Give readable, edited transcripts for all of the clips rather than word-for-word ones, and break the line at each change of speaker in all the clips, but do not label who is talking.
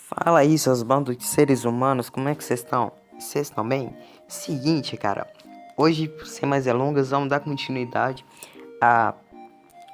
Fala aí, seus bandos de seres humanos, como é que vocês estão? Vocês estão bem? Seguinte, cara, hoje, sem mais delongas, vamos dar continuidade à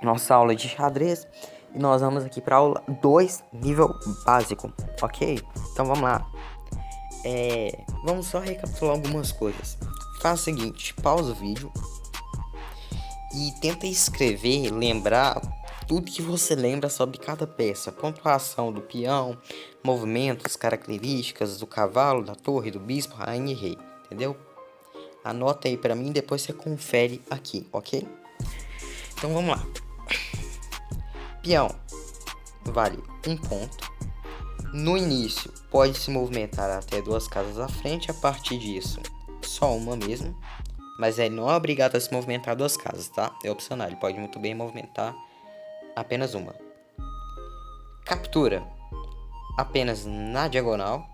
nossa aula de xadrez e nós vamos aqui para aula 2, nível básico, ok? Então vamos lá. Vamos só recapitular algumas coisas. Faz o seguinte, pausa o vídeo e tenta escrever, lembrar tudo que você lembra sobre cada peça, pontuação do peão, movimentos, características do cavalo, da torre, do bispo, rainha e rei, entendeu? Anota aí pra mim, depois você confere aqui, ok? Então vamos lá. Peão vale 1 ponto. No início pode se movimentar até 2 casas à frente, a partir disso só uma mesmo. Mas ele não é obrigado a se movimentar 2 casas, tá? É opcional, ele pode muito bem movimentar apenas uma. Captura apenas na diagonal.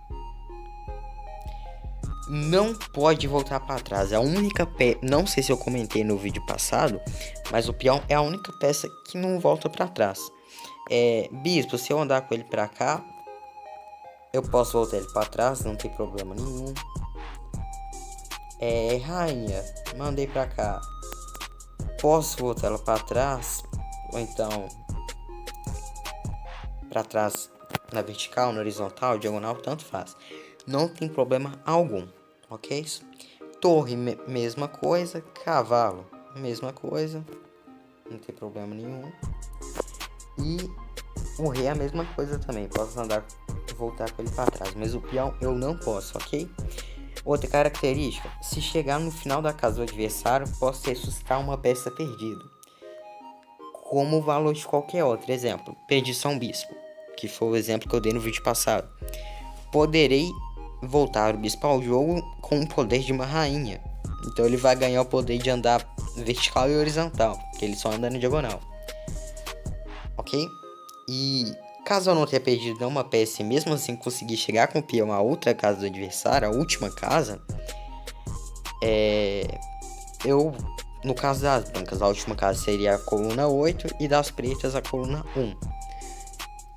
Não pode voltar para trás. É a única peça. Não sei se eu comentei no vídeo passado, mas o peão é a única peça que não volta para trás. Bispo, se eu andar com ele para cá, eu posso voltar ele para trás, não tem problema nenhum. Rainha, mandei para cá, posso voltar ela para trás, ou então para trás na vertical, na horizontal, diagonal, tanto faz. Não tem problema algum, ok? Torre, mesma coisa. Cavalo, mesma coisa. Não tem problema nenhum. E o rei é a mesma coisa também. Posso andar e voltar com ele para trás. Mas o peão eu não posso, ok? Outra característica. Se chegar no final da casa do adversário, posso ressuscitar uma peça perdida. Como o valor de qualquer outro. Exemplo, perdição bispo, que foi o exemplo que eu dei no vídeo passado. Poderei voltar o bispo ao jogo com o poder de uma rainha. Então ele vai ganhar o poder de andar vertical e horizontal, porque ele só anda na diagonal. Ok? E caso eu não tenha perdido nenhuma peça e mesmo assim conseguir chegar com o peão à outra casa do adversário, a última casa, no caso das brancas, a última casa seria a coluna 8 e das pretas a coluna 1.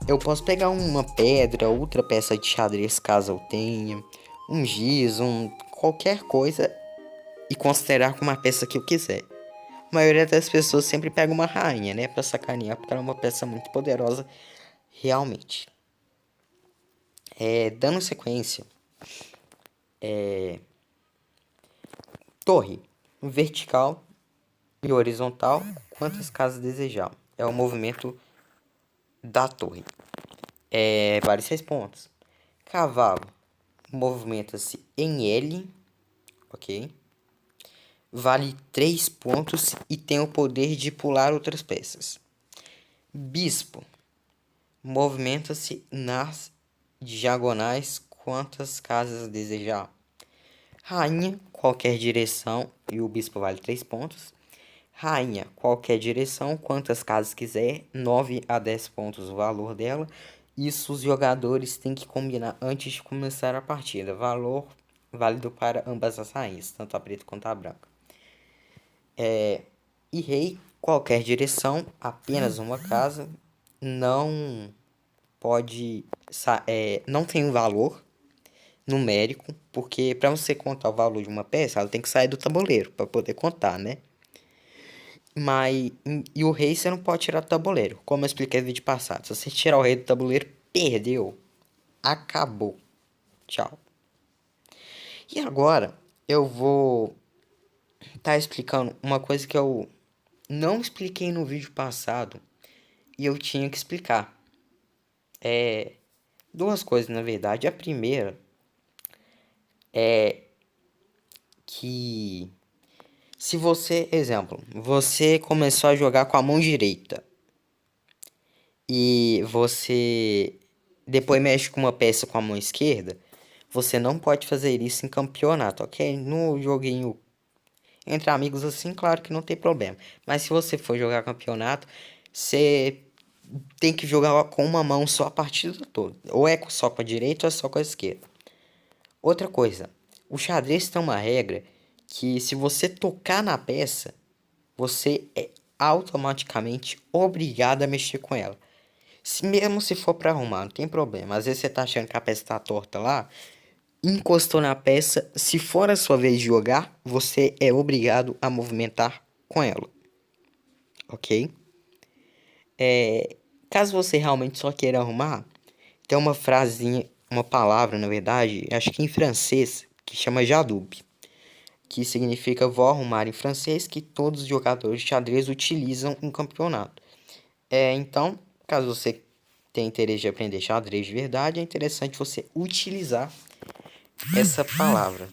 Eu posso pegar uma pedra, outra peça de xadrez caso eu tenha, um giz, qualquer coisa e considerar como uma peça que eu quiser. A maioria das pessoas sempre pega uma rainha, né, pra sacanear, porque ela é uma peça muito poderosa, realmente. Dando sequência, torre, vertical e horizontal, quantas casas desejar. É o movimento da torre. Vale 6 pontos. Cavalo, movimenta-se em L, ok? Vale 3 pontos e tem o poder de pular outras peças. Bispo, movimenta-se nas diagonais quantas casas desejar. Rainha, qualquer direção, e o bispo vale 3 pontos. Rainha, qualquer direção, quantas casas quiser, 9 a 10 pontos o valor dela. Isso os jogadores têm que combinar antes de começar a partida. Valor válido para ambas as rainhas, tanto a preta quanto a branca. E rei, qualquer direção, apenas uma casa. Não pode... não tem um valor numérico, porque para você contar o valor de uma peça, ela tem que sair do tabuleiro para poder contar, né? E o rei você não pode tirar do tabuleiro, como eu expliquei no vídeo passado. Se você tirar o rei do tabuleiro, perdeu. Acabou. Tchau. E agora eu vou estar explicando uma coisa que eu não expliquei no vídeo passado e eu tinha que explicar. Duas coisas, na verdade. A primeira é que se você, exemplo, você começou a jogar com a mão direita e você depois mexe com uma peça com a mão esquerda, você não pode fazer isso em campeonato, ok? No joguinho entre amigos assim, claro que não tem problema. Mas se você for jogar campeonato, você tem que jogar com uma mão só a partida toda. Ou é só com a direita ou é só com a esquerda. Outra coisa, o xadrez tem uma regra que se você tocar na peça, você é automaticamente obrigado a mexer com ela. Mesmo se for pra arrumar, não tem problema. Às vezes você tá achando que a peça tá torta lá, encostou na peça, se for a sua vez de jogar, você é obrigado a movimentar com ela, ok? Caso você realmente só queira arrumar, tem uma frasinha, uma palavra, na verdade, acho que em francês, que chama jadoub, que significa vou arrumar em francês, que todos os jogadores de xadrez utilizam em campeonato. Então, caso você tenha interesse de aprender xadrez de verdade, é interessante você utilizar essa palavra.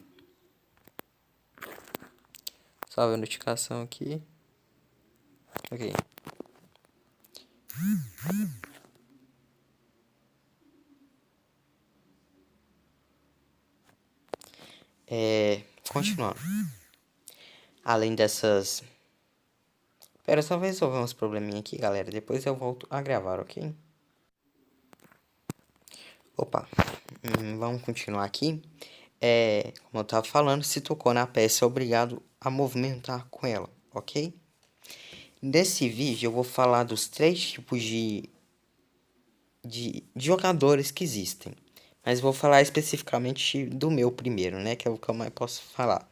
Salve a notificação aqui. Ok. Continuando. Além dessas... Pera, só vou resolver uns probleminha aqui, galera. Depois eu volto a gravar, ok? Opa. Vamos continuar aqui. Como eu tava falando, se tocou na peça, é obrigado a movimentar com ela, ok? Nesse vídeo eu vou falar dos 3 tipos de jogadores que existem. Mas vou falar especificamente do meu primeiro, né? Que é o que eu mais posso falar.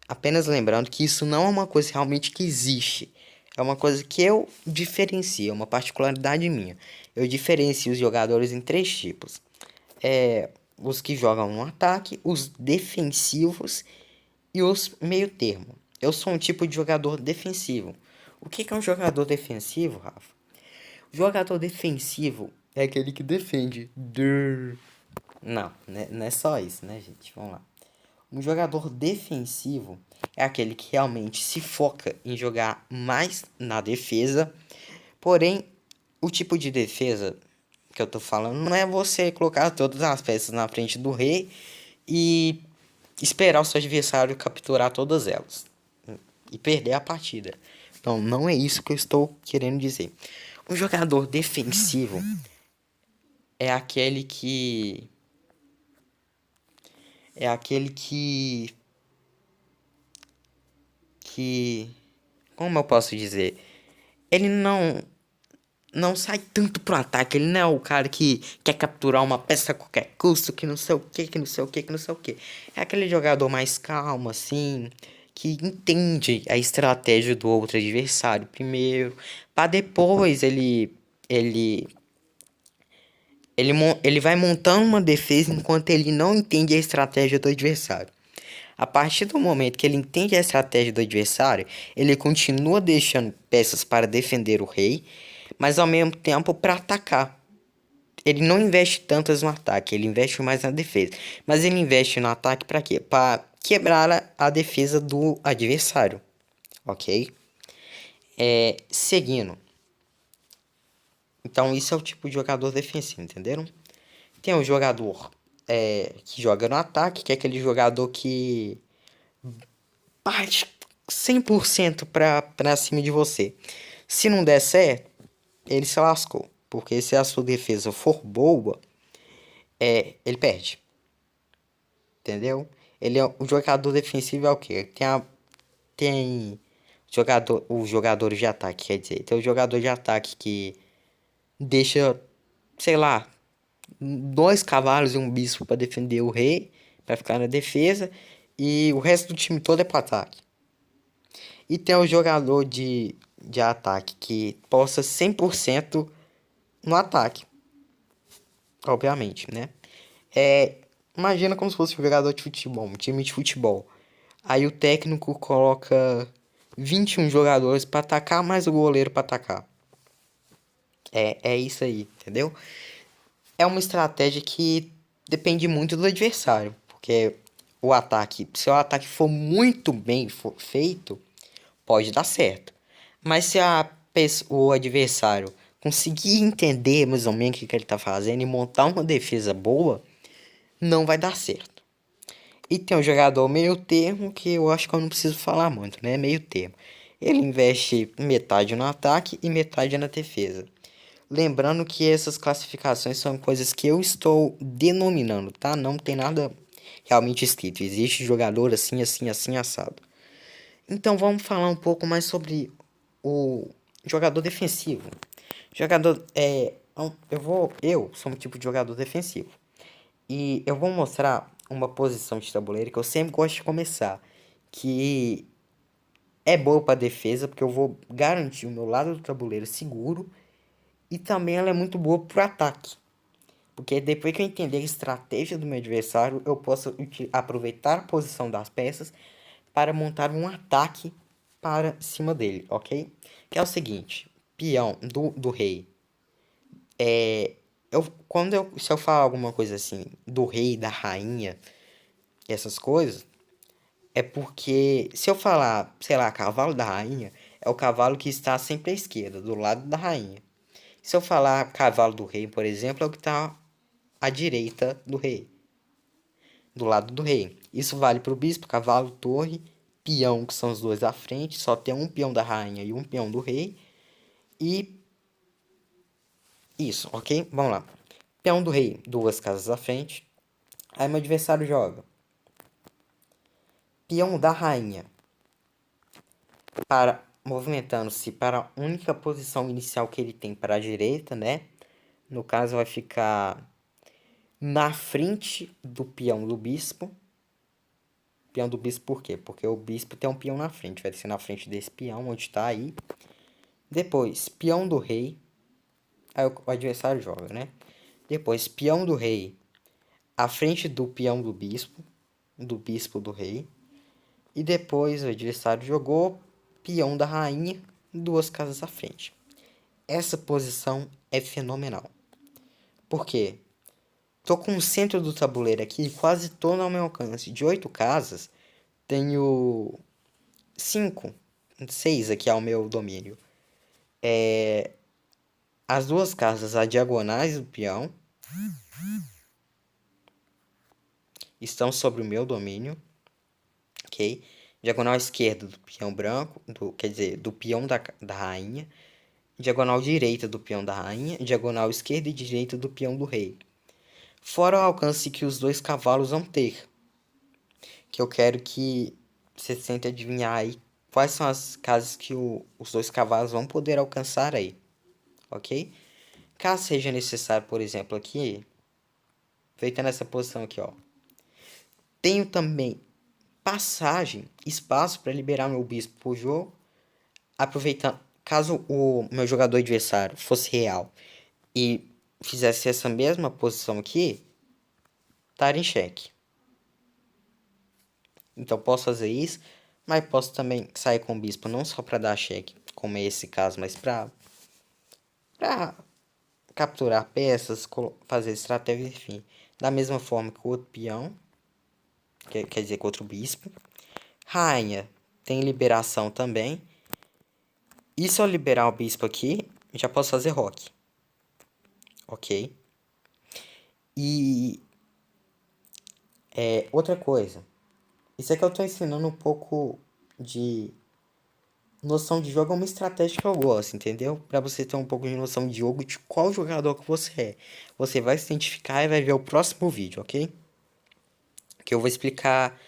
Apenas lembrando que isso não é uma coisa realmente que existe. É uma coisa que eu diferencio, é uma particularidade minha. Eu diferencio os jogadores em 3 tipos. Os que jogam no ataque, os defensivos e os meio termo. Eu sou um tipo de jogador defensivo. O que é um jogador defensivo, Rafa? O jogador defensivo é aquele que defende. Não, não é só isso, né, gente? Vamos lá. Um jogador defensivo é aquele que realmente se foca em jogar mais na defesa. Porém, o tipo de defesa que eu tô falando não é você colocar todas as peças na frente do rei e esperar o seu adversário capturar todas elas e perder a partida. Então, não é isso que eu estou querendo dizer. Um jogador defensivo é aquele que é aquele que como eu posso dizer, ele não sai tanto pro ataque, ele não é o cara que quer capturar uma peça a qualquer custo, que não sei o que, que não sei o que, que não sei o que. É aquele jogador mais calmo, assim, que entende a estratégia do outro adversário primeiro, para depois ele vai montando uma defesa enquanto ele não entende a estratégia do adversário. A partir do momento que ele entende a estratégia do adversário, ele continua deixando peças para defender o rei, mas ao mesmo tempo para atacar. Ele não investe tantas no ataque, ele investe mais na defesa. Mas ele investe no ataque para quê? Para quebrar a defesa do adversário, ok? Seguindo. Então, isso é o tipo de jogador defensivo, entenderam? Tem o jogador que joga no ataque, que é aquele jogador que parte 100% pra cima de você. Se não der certo, ele se lascou. Porque se a sua defesa for boa, ele perde. Entendeu? Ele é o jogador defensivo é o quê? Tem os jogadores de ataque, quer dizer, tem o jogador de ataque que deixa, sei lá, 2 cavalos e um bispo para defender o rei, para ficar na defesa, e o resto do time todo é para ataque. E tem o jogador de ataque que possa 100% no ataque, obviamente, né? Imagina como se fosse um jogador de futebol, um time de futebol. Aí o técnico coloca 21 jogadores para atacar, mais o goleiro para atacar. É isso aí, entendeu? É uma estratégia que depende muito do adversário, porque se o ataque for muito bem feito, pode dar certo. Mas se o adversário conseguir entender mais ou menos o que ele está fazendo e montar uma defesa boa, não vai dar certo. E tem um jogador meio termo que eu acho que eu não preciso falar muito, né? Meio termo. Ele investe metade no ataque e metade na defesa. Lembrando que essas classificações são coisas que eu estou denominando, tá? Não tem nada realmente escrito. Existe jogador assim, assim, assim, assado. Então vamos falar um pouco mais sobre o jogador defensivo. Eu sou um tipo de jogador defensivo. E eu vou mostrar uma posição de tabuleiro que eu sempre gosto de começar, que é boa para defesa, porque eu vou garantir o meu lado do tabuleiro seguro, e também ela é muito boa para ataque. Porque depois que eu entender a estratégia do meu adversário, eu posso aproveitar a posição das peças para montar um ataque para cima dele, ok? Que é o seguinte, peão do rei. Se eu falar alguma coisa assim, do rei, da rainha, essas coisas, é porque se eu falar, sei lá, cavalo da rainha, é o cavalo que está sempre à esquerda, do lado da rainha. Se eu falar cavalo do rei, por exemplo, é o que está à direita do rei, do lado do rei. Isso vale para o bispo, cavalo, torre, peão, que são os dois à frente, só tem um peão da rainha e um peão do rei. E isso, ok? Vamos lá. Peão do rei, duas casas à frente. Aí meu adversário joga peão da rainha, para movimentando-se para a única posição inicial que ele tem para a direita, né? No caso vai ficar na frente do peão do bispo. Peão do bispo por quê? Porque o bispo tem um peão na frente, vai ser na frente desse peão onde está aí. Depois, peão do rei. Aí o adversário joga, né? Depois, peão do rei à frente do peão do bispo do rei. E depois o adversário jogou peão da rainha, duas casas à frente. Essa posição é fenomenal. Por quê? Tô com o centro do tabuleiro aqui, quase todo ao meu alcance. De 8 casas, tenho 5, 6 aqui ao meu domínio. As duas casas, as diagonais do peão, estão sobre o meu domínio, ok? Diagonal esquerda do peão branco, quer dizer, do peão da rainha. Diagonal direita do peão da rainha. Diagonal esquerda e direita do peão do rei. Fora o alcance que os dois cavalos vão ter. Que eu quero que você tente adivinhar aí quais são as casas que os dois cavalos vão poder alcançar aí. Ok? Caso seja necessário, por exemplo, aqui, feita nessa posição aqui, ó. Tenho também passagem, espaço para liberar meu bispo pro jogo. Aproveitando, caso o meu jogador adversário fosse real e fizesse essa mesma posição aqui, estaria em xeque. Então posso fazer isso, mas posso também sair com o bispo não só para dar cheque, como é esse caso, mas para capturar peças, fazer estratégia, enfim. Da mesma forma que o outro peão, quer dizer, com outro bispo. Rainha tem liberação também. E se eu liberar o bispo aqui, já posso fazer roque. Ok? E outra coisa. Isso aqui eu tô ensinando um pouco de noção de jogo, é uma estratégia que eu gosto, entendeu? Para você ter um pouco de noção de jogo de qual jogador que você é. Você vai se identificar e vai ver o próximo vídeo, ok? Que eu vou explicar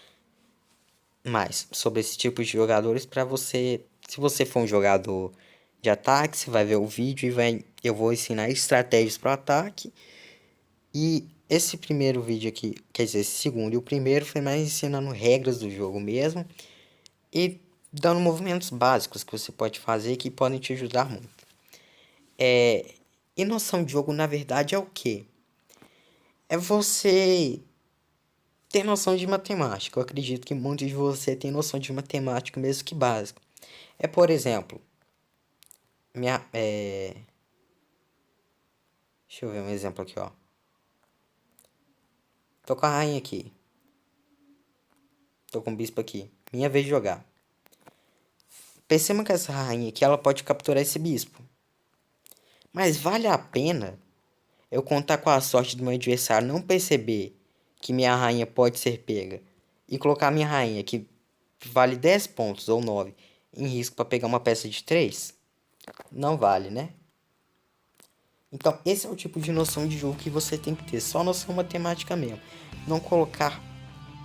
mais sobre esse tipo de jogadores para você. Se você for um jogador de ataque, você vai ver o vídeo e eu vou ensinar estratégias para ataque. E esse primeiro vídeo aqui, quer dizer, esse segundo e o primeiro foi mais ensinando regras do jogo mesmo e dando movimentos básicos que você pode fazer que podem te ajudar muito. E noção de jogo, na verdade, é o quê? É você ter noção de matemática. Eu acredito que muitos de você têm noção de matemática mesmo que básico. Por exemplo, deixa eu ver um exemplo aqui, ó. Tô com a rainha aqui. Tô com o bispo aqui. Minha vez de jogar. Perceba que essa rainha aqui, ela pode capturar esse bispo. Mas vale a pena eu contar com a sorte do meu adversário não perceber que minha rainha pode ser pega e colocar minha rainha, que vale 10 pontos ou 9, em risco para pegar uma peça de 3? Não vale, né? Então, esse é o tipo de noção de jogo que você tem que ter. Só noção matemática mesmo. Não colocar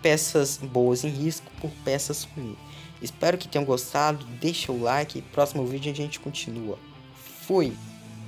peças boas em risco por peças ruins. Espero que tenham gostado. Deixa o like. Próximo vídeo a gente continua. Fui!